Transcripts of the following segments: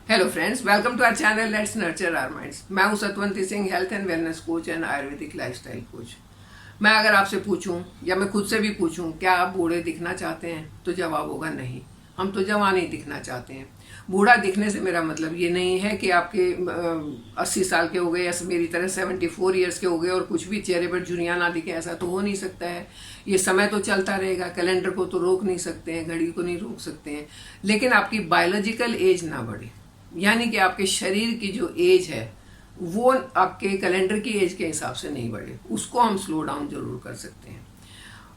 Hello friends, welcome to our channel let's nurture our minds. मैं हूं Satwanti Singh, health and wellness coach and ayurvedic lifestyle coach. मैं अगर आपसे पूछूं या मैं खुद से भी पूछूं क्या आप बूढ़े दिखना चाहते हैं, तो जवाब होगा नहीं। हम तो जवान ही दिखना चाहते हैं। बूढ़ा दिखने से मेरा मतलब ये नहीं है कि आपके 80 साल के हो गए या मेरी तरह 74 ईयर्स के हो गए और कुछ भी चेहरे पर झुर्रियाँ ना दिखे। ऐसा तो हो नहीं सकता है। ये समय तो चलता रहेगा, कैलेंडर को तो रोक नहीं सकते हैं, घड़ी को नहीं रोक सकते हैं, लेकिन आपकी बायोलॉजिकल एज ना बढ़े, यानी कि आपके शरीर की जो एज है वो आपके कैलेंडर की एज के हिसाब से नहीं बढ़े, उसको हम स्लो डाउन जरूर कर सकते हैं।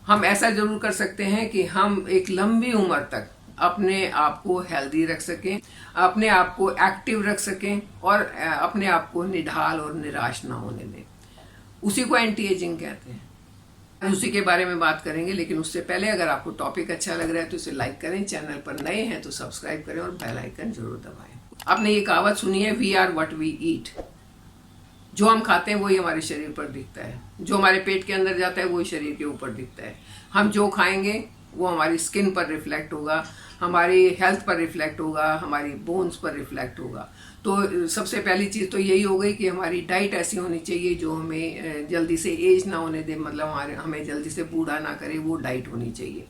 हम ऐसा जरूर कर सकते हैं कि हम एक लंबी उम्र तक अपने आप को हेल्दी रख सकें, अपने आप को एक्टिव रख सकें और अपने आप को निढाल और निराश ना होने दें। उसी को एंटी एजिंग कहते हैं। उसी के बारे में बात करेंगे, लेकिन उससे पहले अगर आपको टॉपिक अच्छा लग रहा है तो इसे लाइक करें, चैनल पर नए हैं तो सब्सक्राइब करें और बेल आइकन जरूर दबाएं। आपने ये कहावत सुनी है, we are what we eat. जो हम खाते हैं वही हमारे शरीर पर दिखता है, जो हमारे पेट के अंदर जाता है वही शरीर के ऊपर दिखता है। हम जो खाएंगे वो हमारी स्किन पर रिफ्लेक्ट होगा, हमारी हेल्थ पर रिफ्लेक्ट होगा, हमारी बोन्स पर रिफ्लेक्ट होगा। तो सबसे पहली चीज़ तो यही हो गई कि हमारी डाइट ऐसी होनी चाहिए जो हमें जल्दी से एज ना होने दे, मतलब हमें जल्दी से बूढ़ा ना करे, वो डाइट होनी चाहिए।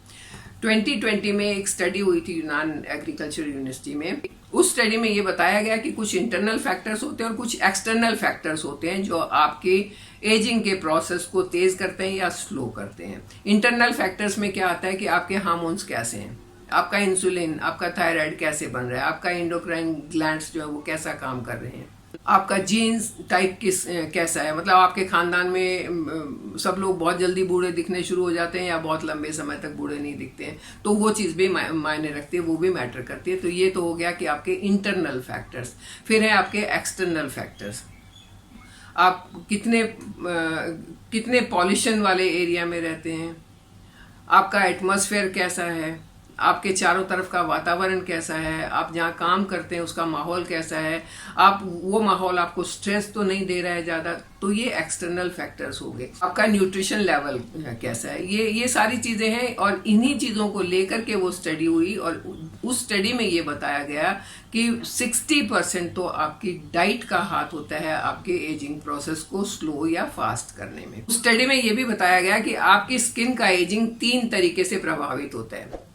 2020 में एक स्टडी हुई थी यूनान एग्रीकल्चर यूनिवर्सिटी में। उस स्टडी में ये बताया गया कि कुछ इंटरनल फैक्टर्स होते हैं और कुछ एक्सटर्नल फैक्टर्स होते हैं जो आपके एजिंग के प्रोसेस को तेज करते हैं या स्लो करते हैं। इंटरनल फैक्टर्स में क्या आता है कि आपके हार्मोन्स कैसे हैं, आपका इंसुलिन, आपका थायराइड कैसे बन रहा है, आपका एंडोक्राइन ग्लैंड्स जो है वो कैसा काम कर रहे हैं, आपका जीन्स टाइप कैसा है, मतलब आपके खानदान में सब लोग बहुत जल्दी बूढ़े दिखने शुरू हो जाते हैं या बहुत लंबे समय तक बूढ़े नहीं दिखते हैं, तो वो चीज़ भी मायने रखती है, वो भी मैटर करती है। तो ये तो हो गया कि आपके इंटरनल फैक्टर्स। फिर है आपके एक्सटर्नल फैक्टर्स। आप कितने पॉल्यूशन वाले एरिया में रहते हैं, आपका एटमॉस्फेयर कैसा है, आपके चारों तरफ का वातावरण कैसा है, आप जहाँ काम करते हैं उसका माहौल कैसा है, आप वो माहौल आपको स्ट्रेस तो नहीं दे रहा है ज़्यादा, तो ये एक्सटर्नल फैक्टर्स हो गए। आपका न्यूट्रिशन लेवल कैसा है, ये सारी चीज़ें हैं और इन्हीं चीज़ों को लेकर के वो स्टडी हुई और उस स्टडी में ये बताया गया कि 60% तो आपकी डाइट का हाथ होता है आपके एजिंग प्रोसेस को स्लो या फास्ट करने में। उस स्टडी में ये भी बताया गया कि आपकी स्किन का एजिंग 3 तरीके से प्रभावित होता है।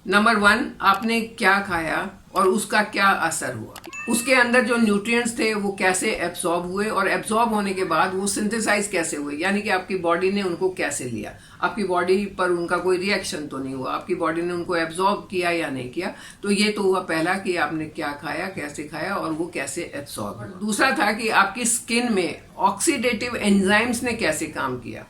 नंबर 1, आपने क्या खाया और उसका क्या असर हुआ, उसके अंदर जो न्यूट्रिएंट्स थे वो कैसे एब्सॉर्ब हुए और एब्सॉर्ब होने के बाद वो सिंथेसाइज कैसे हुए, यानी कि आपकी बॉडी ने उनको कैसे लिया, आपकी बॉडी पर उनका कोई रिएक्शन तो नहीं हुआ, आपकी बॉडी ने उनको एब्सॉर्ब किया या नहीं किया। तो ये तो हुआ पहला कि आपने क्या खाया, कैसे खाया और वो कैसे एब्सॉर्ब हुआ। दूसरा था कि आपकी स्किन में ऑक्सीडेटिव एंजाइम्स ने कैसे काम किया,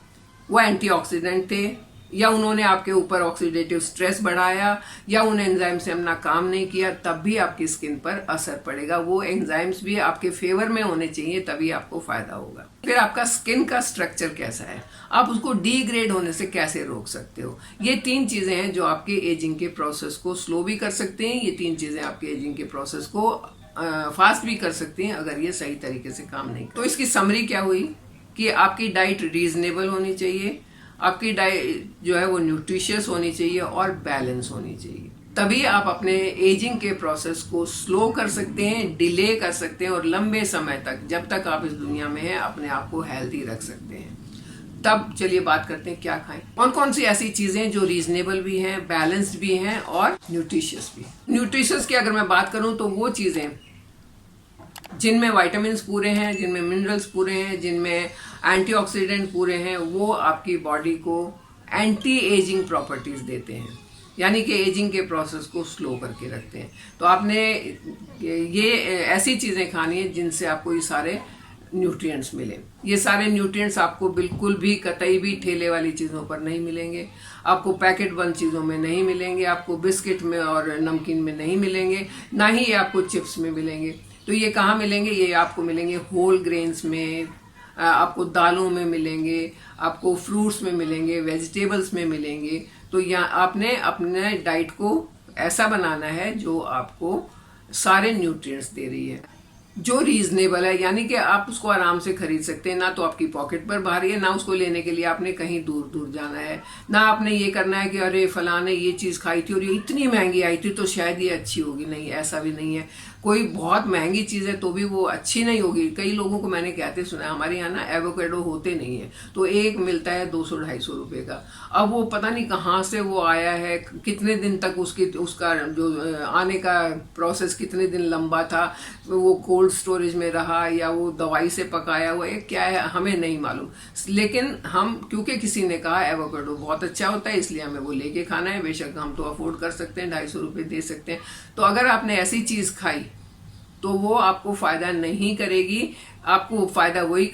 वो एंटीऑक्सीडेंट थे या उन्होंने आपके ऊपर ऑक्सीडेटिव स्ट्रेस बढ़ाया या उन एंजाइम से हमने काम नहीं किया, तब भी आपकी स्किन पर असर पड़ेगा। वो एंजाइम्स भी आपके फेवर में होने चाहिए, तभी आपको फायदा होगा। फिर आपका स्किन का स्ट्रक्चर कैसा है, आप उसको डिग्रेड होने से कैसे रोक सकते हो। ये 3 चीजें हैं जो आपके एजिंग के प्रोसेस को स्लो भी कर सकते हैं। ये 3 चीजें आपके एजिंग के प्रोसेस को फास्ट भी कर सकती हैं अगर ये सही तरीके से काम नहीं। तो इसकी समरी क्या हुई कि आपकी डाइट रीजनेबल होनी चाहिए, आपकी डाइट जो है वो न्यूट्रिशियस होनी चाहिए और बैलेंस होनी चाहिए, तभी आप अपने एजिंग के प्रोसेस को स्लो कर सकते हैं, डिले कर सकते हैं और लंबे समय तक, जब तक आप इस दुनिया में हैं, अपने आप को हेल्दी रख सकते हैं। तब चलिए बात करते हैं क्या खाएं, कौन कौन सी ऐसी चीजें जो रीजनेबल भी हैं, बैलेंस्ड भी हैं और न्यूट्रिशियस भी। न्यूट्रिशियस की अगर मैं बात करूं तो वो चीजें जिनमें विटामिन्स पूरे हैं, जिनमें मिनरल्स पूरे हैं, जिनमें एंटीऑक्सीडेंट पूरे हैं, वो आपकी बॉडी को एंटी एजिंग प्रॉपर्टीज देते हैं, यानी कि एजिंग के प्रोसेस को स्लो करके रखते हैं। तो आपने ये ऐसी चीज़ें खानी है जिनसे आपको ये सारे न्यूट्रिएंट्स मिले। ये सारे न्यूट्रिएंट्स आपको बिल्कुल भी कतई भी ठेले वाली चीज़ों पर नहीं मिलेंगे, आपको पैकेट बंद चीज़ों में नहीं मिलेंगे, आपको बिस्किट में और नमकीन में नहीं मिलेंगे, ना ही ये आपको चिप्स में मिलेंगे। तो ये कहाँ मिलेंगे, ये आपको मिलेंगे होल ग्रेन्स में, आपको दालों में मिलेंगे, आपको फ्रूट्स में मिलेंगे, वेजिटेबल्स में मिलेंगे। तो यहाँ आपने अपने डाइट को ऐसा बनाना है जो आपको सारे न्यूट्रिएंट्स दे रही है, जो रीजनेबल है, यानी कि आप उसको आराम से खरीद सकते हैं। ना तो आपकी पॉकेट पर भारी है, ना उसको लेने के लिए आपने कहीं दूर दूर जाना है, ना आपने ये करना है कि अरे फलाने ये चीज़ खाई थी और ये इतनी महंगी आई थी तो शायद ये अच्छी होगी। नहीं, ऐसा भी नहीं है। कोई बहुत महंगी चीज़ है तो भी वो अच्छी नहीं होगी। कई लोगों को मैंने कहते सुना है, हमारे यहाँ ना एवोकेडो होते नहीं है, तो एक मिलता है 200-250 रुपये का। अब वो पता नहीं कहाँ से वो आया है, कितने दिन तक उसका जो आने का प्रोसेस कितने दिन लंबा था, वो कोल्ड स्टोरेज में रहा या वो दवाई से पकाया हुआ है, क्या है हमें नहीं मालूम। लेकिन हम क्योंकि किसी ने कहा एवोकाडो बहुत अच्छा होता है, इसलिए हमें वो लेके खाना है। बेशक हम तो अफोर्ड कर सकते हैं, 250 रुपये दे सकते हैं। तो अगर आपने ऐसी चीज़ खाई तो वो आपको फ़ायदा नहीं करेगी। आपको फ़ायदा वही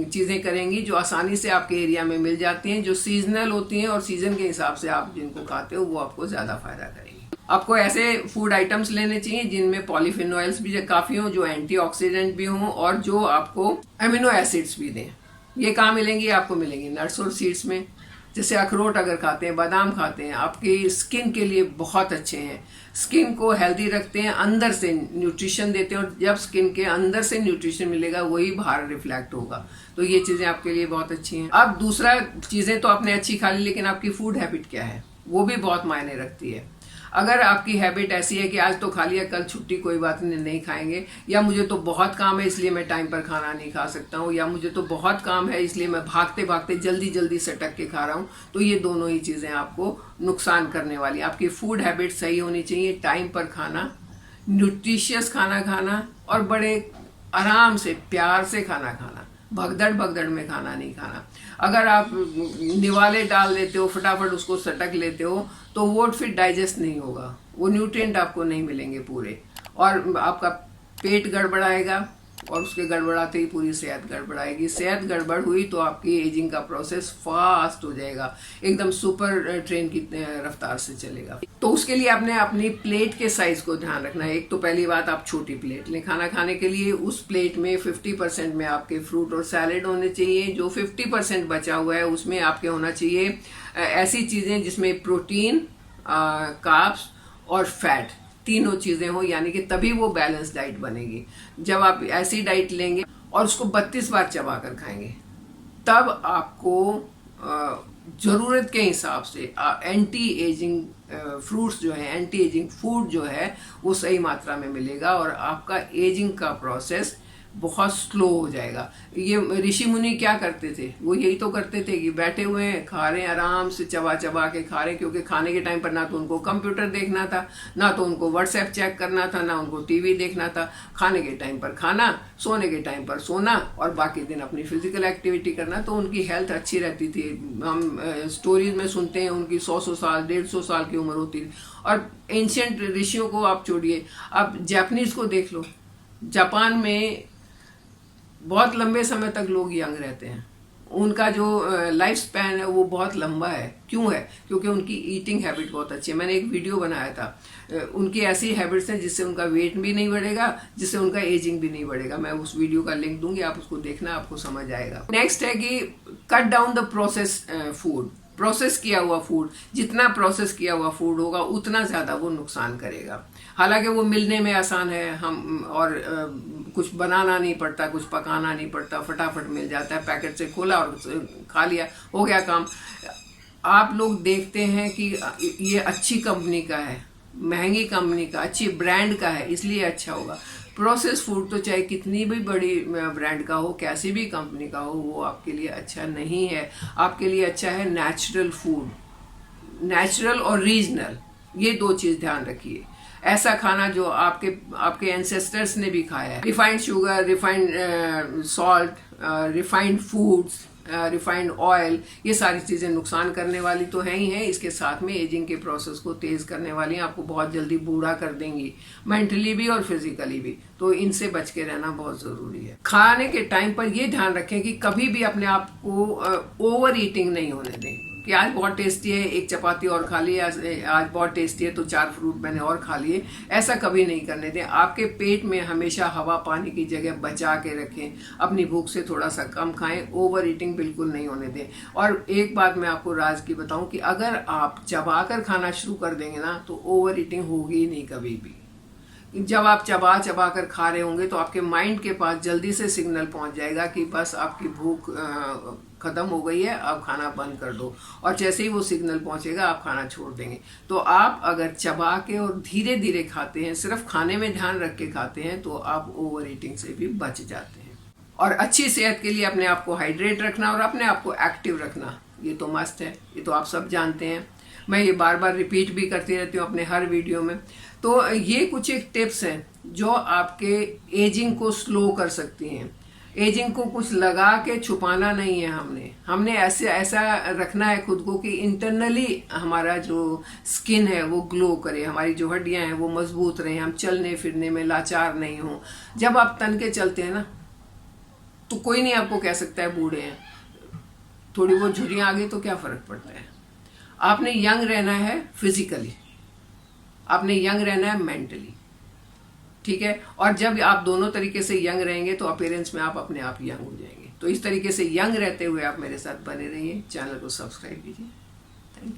चीज़ें करेंगी जो आसानी से आपके एरिया में मिल जाती हैं, जो सीजनल होती हैं और सीज़न के हिसाब से आप जिनको खाते हो वो आपको ज़्यादा फ़ायदा करेंगी। आपको ऐसे फूड आइटम्स लेने चाहिए जिनमें पॉलीफिनोल्स भी काफ़ी हों, जो एंटीऑक्सीडेंट भी हों और जो आपको अमीनो एसिड्स भी दें। ये कहाँ मिलेंगी? आपको मिलेंगी नट्स और सीड्स में। जैसे अखरोट अगर खाते हैं, बादाम खाते हैं, आपकी स्किन के लिए बहुत अच्छे हैं, स्किन को हेल्दी रखते हैं, अंदर से न्यूट्रिशन देते हैं, और जब स्किन के अंदर से न्यूट्रिशन मिलेगा वही बाहर रिफ्लेक्ट होगा। तो ये चीज़ें आपके लिए बहुत अच्छी हैं। अब दूसरा, चीज़ें तो आपने अच्छी खा ली, लेकिन आपकी फूड हैबिट क्या है वो भी बहुत मायने रखती है। अगर आपकी हैबिट ऐसी है कि आज तो खा लिया, कल छुट्टी, कोई बात नहीं खाएंगे, या मुझे तो बहुत काम है इसलिए मैं टाइम पर खाना नहीं खा सकता हूँ, या मुझे तो बहुत काम है इसलिए मैं भागते भागते जल्दी जल्दी सटक के खा रहा हूँ, तो ये दोनों ही चीज़ें आपको नुकसान करने वाली। आपकी फूड हैबिट सही होनी चाहिए, टाइम पर खाना, न्यूट्रिशियस खाना खाना, और बड़े आराम से प्यार से खाना खाना, भगदड़ भगदड़ में खाना नहीं खाना। अगर आप निवाले डाल देते हो, फटाफट उसको सटक लेते हो, तो वो फिर डाइजेस्ट नहीं होगा, वो न्यूट्रिएंट आपको नहीं मिलेंगे पूरे, और आपका पेट गड़बड़ाएगा, और उसके गड़बड़ाते ही पूरी सेहत गड़बड़ाएगी। सेहत गड़बड़ हुई तो आपकी एजिंग का प्रोसेस फास्ट हो जाएगा, एकदम सुपर ट्रेन की रफ्तार से चलेगा। तो उसके लिए आपने अपनी प्लेट के साइज को ध्यान रखना है। एक तो पहली बात, आप छोटी प्लेट लें खाना खाने के लिए। उस प्लेट में 50% में आपके फ्रूट और सैलेड होने चाहिए। जो 50% बचा हुआ है उसमें आपके होना चाहिए ऐसी चीज़ें जिसमें प्रोटीन, कार्ब्स और फैट, तीनों चीज़ें हो, यानी कि तभी वो बैलेंस डाइट बनेगी। जब आप ऐसी डाइट लेंगे और उसको 32 बार चबा कर खाएंगे, तब आपको ज़रूरत के हिसाब से एंटी एजिंग फ्रूट्स जो है, एंटी एजिंग फूड जो है, वो सही मात्रा में मिलेगा, और आपका एजिंग का प्रोसेस बहुत स्लो हो जाएगा। ये ऋषि मुनि क्या करते थे? वो यही तो करते थे कि बैठे हुए हैं, खा रहे हैं, आराम से चबा चबा के खा रहे हैं, क्योंकि खाने के टाइम पर ना तो उनको कंप्यूटर देखना था, ना तो उनको व्हाट्सएप चेक करना था, ना उनको टीवी देखना था। खाने के टाइम पर खाना, सोने के टाइम पर सोना, और बाकी दिन अपनी फिजिकल एक्टिविटी करना, तो उनकी हेल्थ अच्छी रहती थी। हम स्टोरीज में सुनते हैं उनकी 100 साल 150 साल की उम्र होती थी। और एंशियंट ऋषियों को आप छोड़िए, आप जापानीज को देख लो, जापान में बहुत लंबे समय तक लोग यंग रहते हैं। उनका जो लाइफ स्पैन है वो बहुत लंबा है। क्यों है? क्योंकि उनकी ईटिंग हैबिट बहुत अच्छी है। मैंने एक वीडियो बनाया था, उनकी ऐसी हैबिट्स हैं जिससे उनका वेट भी नहीं बढ़ेगा, जिससे उनका एजिंग भी नहीं बढ़ेगा। मैं उस वीडियो का लिंक दूंगी, आप उसको देखना, आपको समझ आएगा। नेक्स्ट है कि cut down the process food. Process किया हुआ फूड, जितना प्रोसेस किया हुआ फूड होगा उतना ज़्यादा वो नुकसान करेगा। हालांकि वो मिलने में आसान है, हम और कुछ बनाना नहीं पड़ता, कुछ पकाना नहीं पड़ता, फटाफट मिल जाता है, पैकेट से खोला और खा लिया, हो गया काम। आप लोग देखते हैं कि ये अच्छी कंपनी का है, महंगी कंपनी का, अच्छी ब्रांड का है, इसलिए अच्छा होगा। प्रोसेस फूड तो चाहे कितनी भी बड़ी ब्रांड का हो, कैसी भी कंपनी का हो, वो आपके लिए अच्छा नहीं है। आपके लिए अच्छा है नेचुरल फूड, नेचुरल और रीजनल, ये दो चीज़ ध्यान रखिए। ऐसा खाना जो आपके एंसेस्टर्स ने भी खाया है। Refined sugar, refined salt, refined foods, refined oil, ये सारी चीज़ें नुकसान करने वाली तो हैं ही हैं, इसके साथ में एजिंग के प्रोसेस को तेज़ करने वाली हैं, आपको बहुत जल्दी बूढ़ा कर देंगी, मेंटली भी और फिजिकली भी। तो इनसे बच के रहना बहुत ज़रूरी है। खाने के टाइम पर ये ध्यान रखें कि कभी भी अपने आप को ओवर ईटिंग नहीं होने दें कि आज बहुत टेस्टी है, एक चपाती और खा ली, आज बहुत टेस्टी है तो 4 फ्रूट मैंने और खा लिए। ऐसा कभी नहीं करने दें। आपके पेट में हमेशा हवा पानी की जगह बचा के रखें, अपनी भूख से थोड़ा सा कम खाएं, ओवर ईटिंग बिल्कुल नहीं होने दें। और एक बात मैं आपको राज की बताऊं कि अगर आप चबा कर खाना शुरू कर देंगे ना, तो ओवर ईटिंग होगी ही नहीं कभी भी। जब आप चबा चबा कर खा रहे होंगे तो आपके माइंड के पास जल्दी से सिग्नल पहुंच जाएगा कि बस आपकी भूख ख़त्म हो गई है, अब खाना बंद कर दो, और जैसे ही वो सिग्नल पहुंचेगा आप खाना छोड़ देंगे। तो आप अगर चबा के और धीरे धीरे खाते हैं, सिर्फ खाने में ध्यान रख के खाते हैं, तो आप ओवर ईटिंग से भी बच जाते हैं। और अच्छी सेहत के लिए अपने आप को हाइड्रेट रखना और अपने आप को एक्टिव रखना, ये तो मस्त है, ये तो आप सब जानते हैं। मैं ये बार बार रिपीट भी करती रहती हूँ अपने हर वीडियो में। तो ये कुछ एक टिप्स हैं जो आपके एजिंग को स्लो कर सकती हैं। एजिंग को कुछ लगा के छुपाना नहीं है, हमने ऐसा रखना है खुद को कि इंटरनली हमारा जो स्किन है वो ग्लो करे, हमारी जो हड्डियां हैं वो मजबूत रहे, हम चलने फिरने में लाचार नहीं हो। जब आप तन के चलते हैं ना, तो कोई नहीं आपको कह सकता है बूढ़े हैं। थोड़ी बहुत झुर्रियां आ गई तो क्या फर्क पड़ता है। आपने यंग रहना है फिजिकली, आपने यंग रहना है मेंटली, ठीक है। और जब आप दोनों तरीके से यंग रहेंगे तो अपीयरेंस में आप अपने आप यंग हो जाएंगे। तो इस तरीके से यंग रहते हुए आप मेरे साथ बने रहिए, चैनल को सब्सक्राइब कीजिए। Thank you.